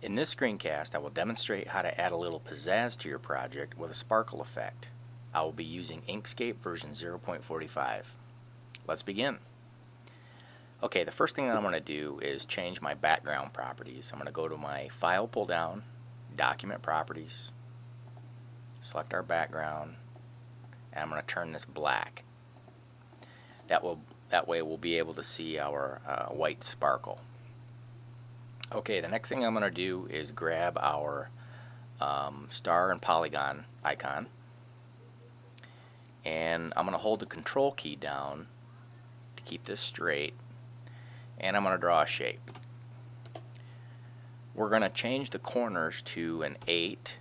In this screencast, I will demonstrate how to add a little pizzazz to your project with a sparkle effect. I will be using Inkscape version 0.45. Let's begin. Okay, the first thing that I'm going to do is change my background properties. I'm going to go to my File pull down, Document Properties, select our background, and I'm going to turn this black. That way we'll be able to see our white sparkle. Okay, the next thing I'm going to do is grab our star and polygon icon, and I'm going to hold the control key down to keep this straight, and I'm going to draw a shape. We're going to change the corners to an 8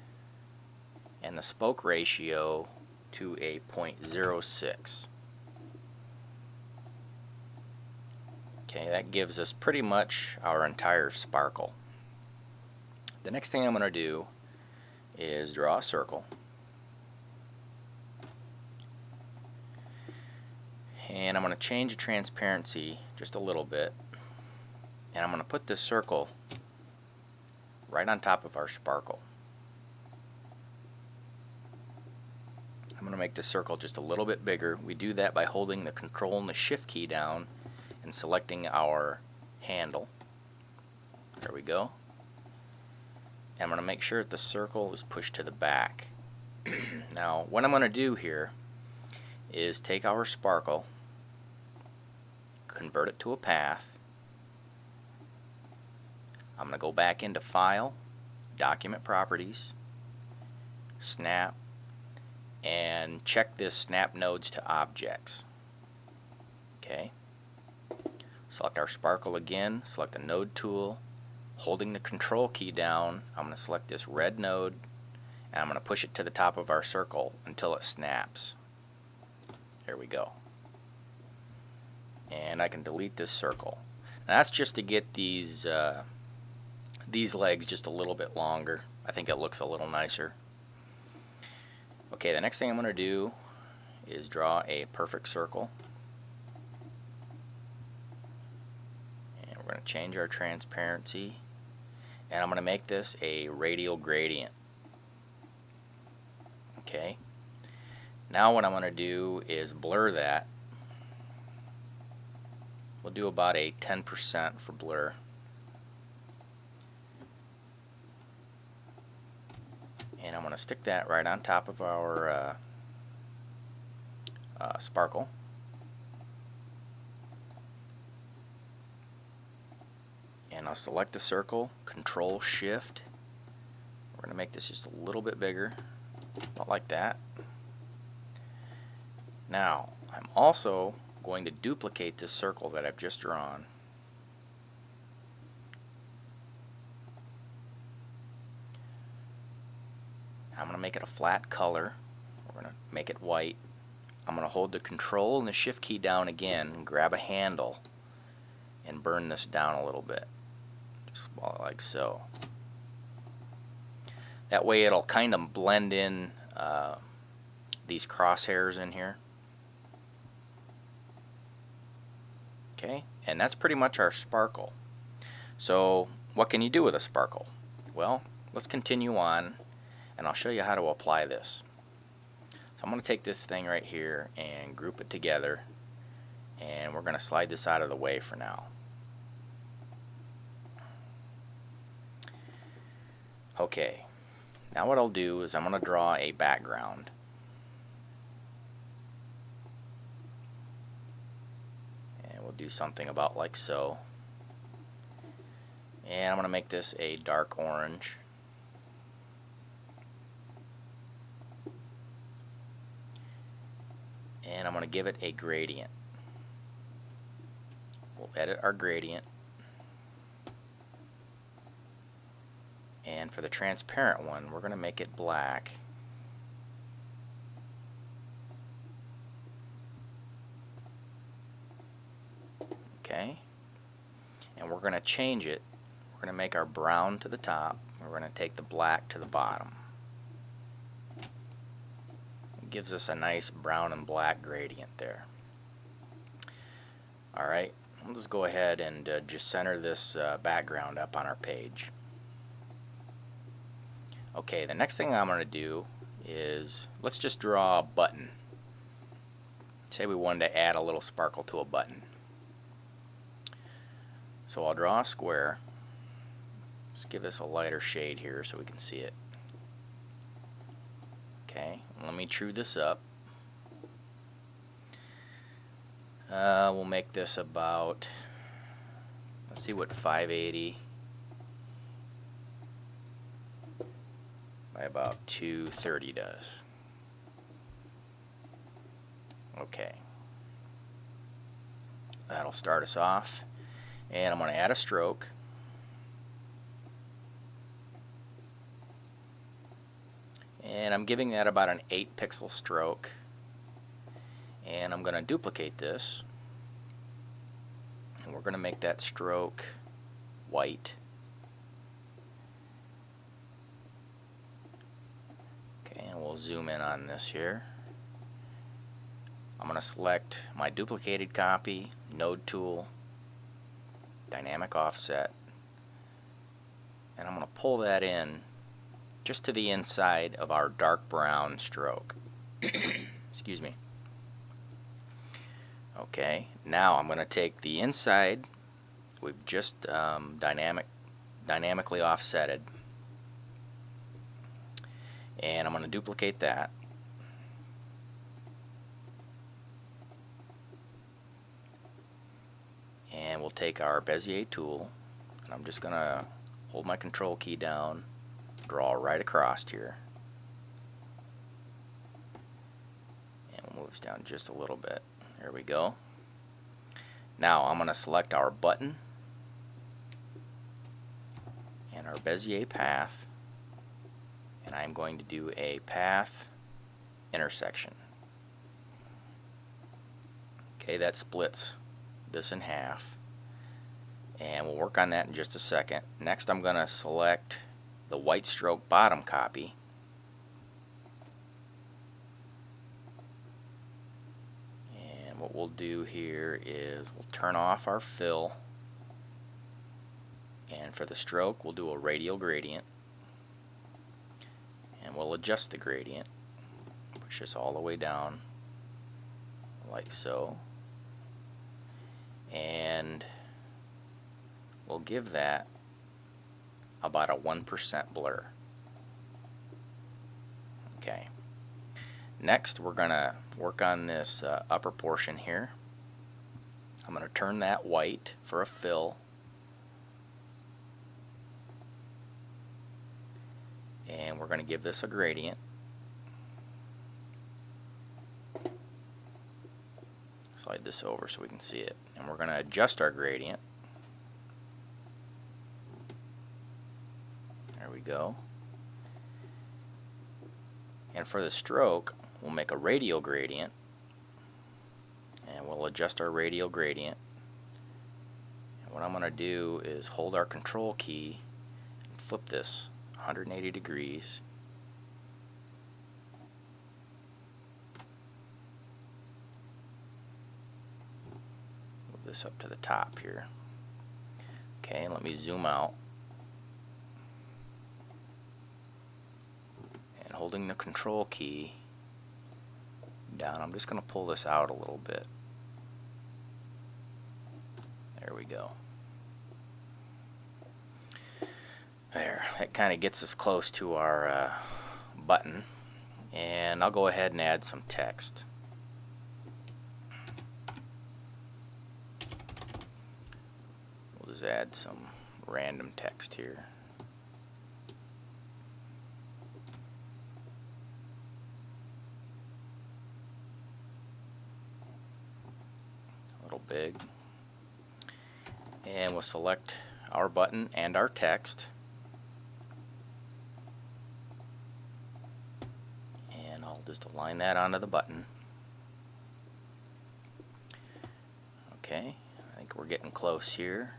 and the spoke ratio to a 0.06. Okay, that gives us pretty much our entire sparkle. The next thing I'm going to do is draw a circle. And I'm going to change the transparency just a little bit. And I'm going to put this circle right on top of our sparkle. I'm going to make the circle just a little bit bigger. We do that by holding the Control and the Shift key down and selecting our handle. There we go. And I'm going to make sure that the circle is pushed to the back. Now, what I'm going to do here is take our sparkle, convert it to a path. I'm going to go back into File, Document Properties, Snap, and check this Snap Nodes to Objects. Okay. Select our sparkle again, select the node tool, holding the control key down, I'm going to select this red node, and I'm going to push it to the top of our circle until it snaps. There we go. And I can delete this circle. Now that's just to get these legs just a little bit longer. I think it looks a little nicer. Okay, the next thing I'm going to do is draw a perfect circle. We're going to change our transparency, and I'm going to make this a radial gradient. Okay. Now what I'm going to do is blur that. We'll do about a 10% for blur. And I'm going to stick that right on top of our sparkle. And I'll select the circle, Control Shift. We're going to make this just a little bit bigger, about like that. Now, I'm also going to duplicate this circle that I've just drawn. I'm going to make it a flat color. We're going to make it white. I'm going to hold the Control and the Shift key down again and grab a handle and burn this down a little bit. Just like so. That way it'll kind of blend in these crosshairs in here. Okay, and that's pretty much our sparkle. So what can you do with a sparkle? Well, let's continue on, and I'll show you how to apply this. So I'm going to take this thing right here and group it together, and we're going to slide this out of the way for now. Okay, now what I'll do is I'm going to draw a background. And we'll do something about like so. And I'm going to make this a dark orange. And I'm going to give it a gradient. We'll edit our gradient. And for the transparent one, we're going to make it black. Okay. And we're going to change it. We're going to make our brown to the top. We're going to take the black to the bottom. It gives us a nice brown and black gradient there. Alright, we'll just go ahead and just center this background up on our page. Okay, the next thing I'm going to do is, let's just draw a button. Say we wanted to add a little sparkle to a button. So I'll draw a square. Let's give this a lighter shade here so we can see it. Okay, let me true this up. We'll make this about, let's see what 580 by about 230 does. Okay, that'll start us off, and I'm going to add a stroke. And I'm giving that about an 8 pixel stroke, and I'm going to duplicate this, and we're going to make that stroke white. Okay, and we'll zoom in on this here. I'm going to select my duplicated copy, node tool, dynamic offset, and I'm going to pull that in just to the inside of our dark brown stroke. Excuse me. Okay, now I'm going to take the inside we've just dynamically offsetted, and I'm going to duplicate that. And we'll take our Bezier tool, and I'm just going to hold my control key down, draw right across here, and we'll move this down just a little bit. There we go. Now I'm going to select our button and our Bezier path, and I'm going to do a path intersection. Okay, that splits this in half, and we'll work on that in just a second. Next, I'm going to select the white stroke bottom copy, and what we'll do here is we'll turn off our fill, and for the stroke we'll do a radial gradient, and we'll adjust the gradient, push this all the way down like so, and we'll give that about a 1% blur. Okay. Next, we're going to work on this upper portion here. I'm going to turn that white for a fill, and we're going to give this a gradient. Slide this over so we can see it, and we're going to adjust our gradient. There we go. And for the stroke, we'll make a radial gradient, and we'll adjust our radial gradient. And what I'm going to do is hold our control key and flip this 180 degrees. Move this up to the top here. Okay, and let me zoom out. And holding the control key down, I'm just going to pull this out a little bit. There we go. There, that kind of gets us close to our button, and I'll go ahead and add some text. We'll just add some random text here. A little big. And we'll select our button and our text. And I'll just align that onto the button. Okay, I think we're getting close here.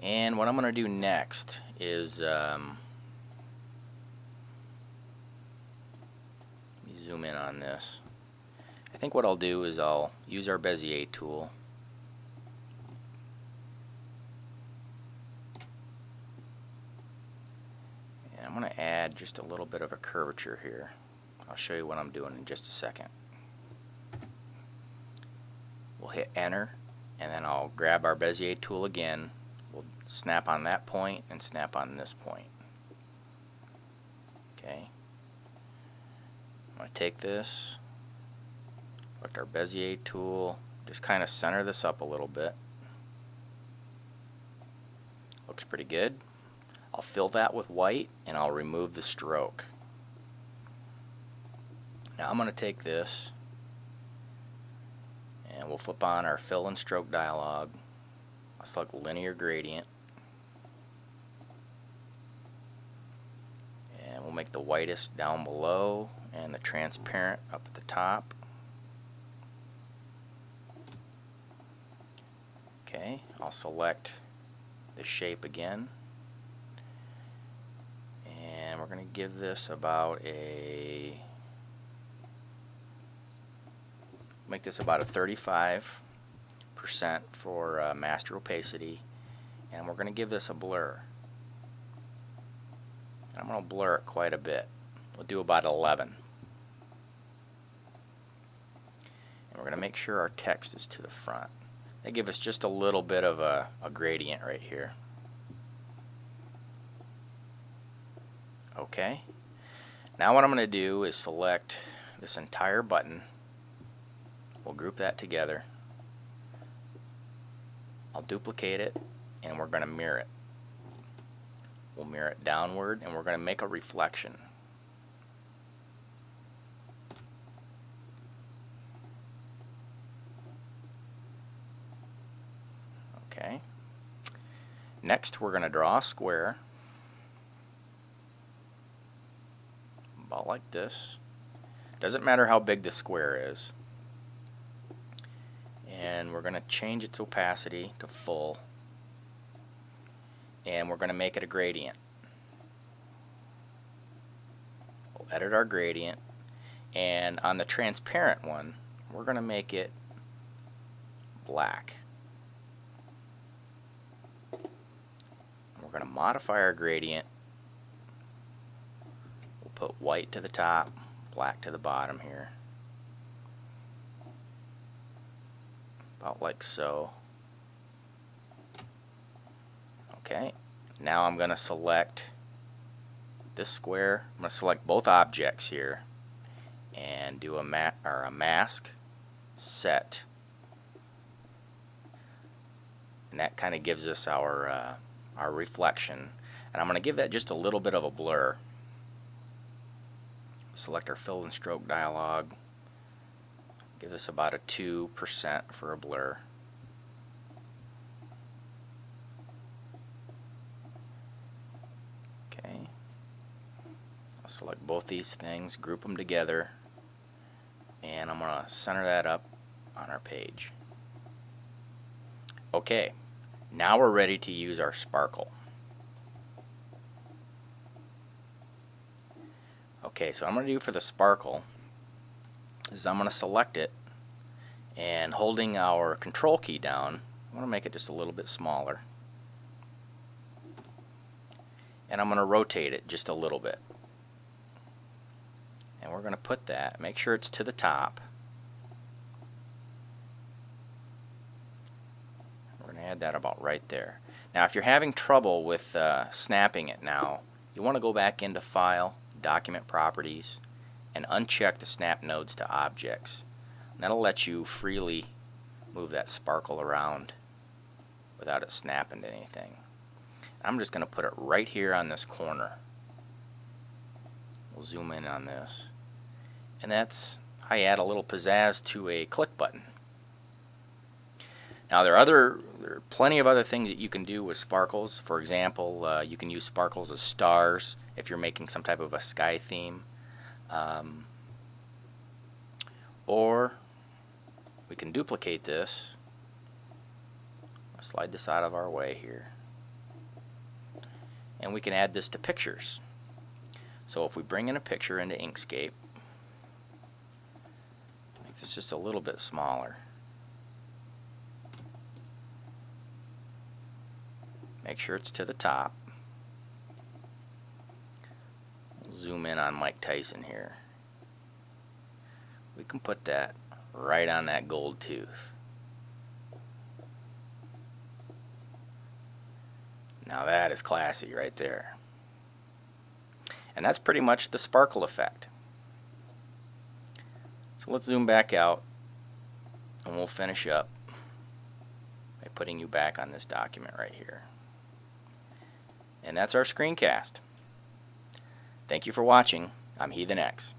And what I'm going to do next is let me zoom in on this. I think what I'll do is I'll use our Bezier tool, And I'm going to add just a little bit of a curvature here. I'll show you what I'm doing in just a second. We'll hit enter, and then I'll grab our Bezier tool again. We'll snap on that point and snap on this point. Okay. I'm going to take this, select our Bezier tool, just kind of center this up a little bit. Looks pretty good. I'll fill that with white and I'll remove the stroke. Now I'm going to take this and we'll flip on our fill and stroke dialog. I'll select linear gradient and we'll make the whitest down below and the transparent up at the top. Okay, I'll select the shape again, and we're going to give this about a, make this about a 35% for master opacity, and we're going to give this a blur. I'm going to blur it quite a bit. We'll do about 11. And we're going to make sure our text is to the front. They give us just a little bit of a gradient right here. Okay. Now what I'm going to do is select this entire button. We'll group that together. I'll duplicate it and we're going to mirror it. We'll mirror it downward and we're going to make a reflection. Okay. Next we're going to draw a square about like this. Doesn't matter how big the square is. And we're going to change its opacity to full. And we're going to make it a gradient. We'll edit our gradient. And on the transparent one, we're going to make it black. We're going to modify our gradient. We'll put white to the top, black to the bottom here. About like so. Okay, now I'm going to select this square. I'm going to select both objects here and do a mask set. And that kind of gives us our reflection. And I'm going to give that just a little bit of a blur. Select our fill and stroke dialog. Give this about a 2% for a blur. Okay. I'll select both these things, group them together, and I'm going to center that up on our page. Okay. Now we're ready to use our sparkle. Okay, so what I'm going to do for the sparkle is I'm going to select it, and holding our control key down, I'm going to make it just a little bit smaller, and I'm going to rotate it just a little bit, and we're going to put that, make sure it's to the top. We're going to add that about right there. Now if you're having trouble with snapping it now, you want to go back into File, Document Properties, and uncheck the snap nodes to objects. And that'll let you freely move that sparkle around without it snapping to anything. I'm just going to put it right here on this corner. We'll zoom in on this. And that's how you add a little pizzazz to a click button. Now there are plenty of other things that you can do with sparkles. For example, you can use sparkles as stars if you're making some type of a sky theme. Or we can duplicate this. I'll slide this out of our way here. And we can add this to pictures. So if we bring in a picture into Inkscape, make this just a little bit smaller. Make sure it's to the top. zoom in on Mike Tyson here. We can put that right on that gold tooth. Now that is classy right there. And that's pretty much the sparkle effect. So let's zoom back out and we'll finish up by putting you back on this document right here. And that's our screencast. Thank you for watching. I'm Heathen X.